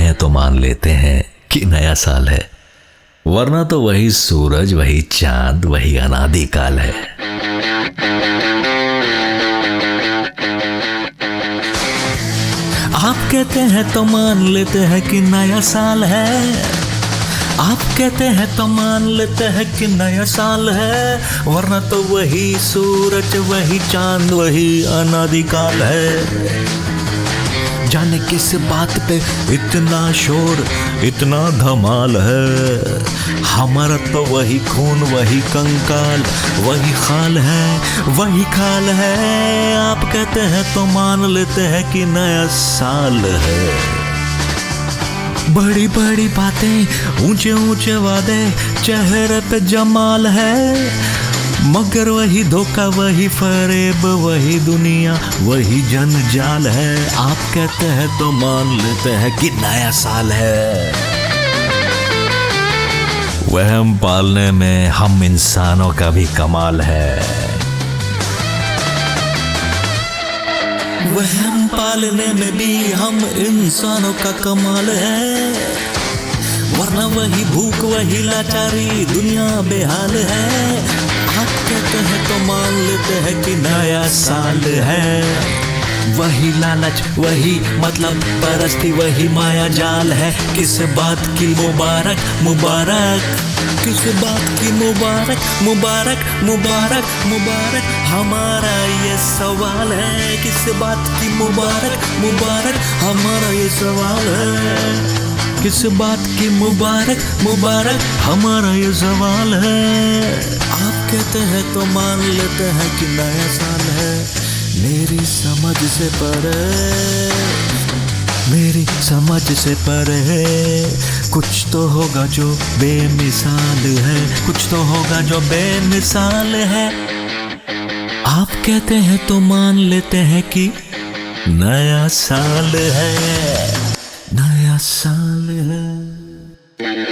हैं तो मान लेते हैं कि नया साल है, वरना तो वही सूरज, वही चांद, वही अनादिकाल है। आप कहते हैं तो मान लेते हैं कि नया साल है, आप कहते हैं तो मान लेते हैं कि नया साल है, वरना तो वही सूरज, वही चांद, वही अनादिकाल है। जाने किस बात पे इतना शोर, इतना धमाल है, हमारा तो वही खून, वही कंकाल, वही खाल है, वही खाल है। आप कहते हैं तो मान लेते हैं कि नया साल है। बड़ी बड़ी बातें, ऊंचे ऊंचे वादे, चेहरे पे जमाल है, मगर वही धोखा, वही फरेब, वही दुनिया, वही जंजाल है। आप कहते हैं तो मान लेते हैं कि नया साल है। वहम पालने में हम इंसानों का भी कमाल है, वहम पालने में भी हम इंसानों का कमाल है, वरना वही भूख, वही लाचारी, दुनिया बेहाल है। आप कहते हैं तो मान लेते हैं कि नया साल है। वही लालच, वही मतलब परस्ती, वही माया जाल है। किस बात की मुबारक मुबारक, किस बात की मुबारक मुबारक मुबारक मुबारक, हमारा ये सवाल है। किस बात की मुबारक मुबारक, हमारा ये सवाल है। किस बात की मुबारक मुबारक, हमारा ये सवाल है। आप कहते हैं तो मान लेते हैं कि नया साल है। मेरी समझ से परे, मेरी समझ से परे, कुछ तो होगा जो बेमिसाल है, कुछ तो होगा जो बेमिसाल है। आप कहते हैं तो मान लेते हैं कि नया साल है, नया साल है।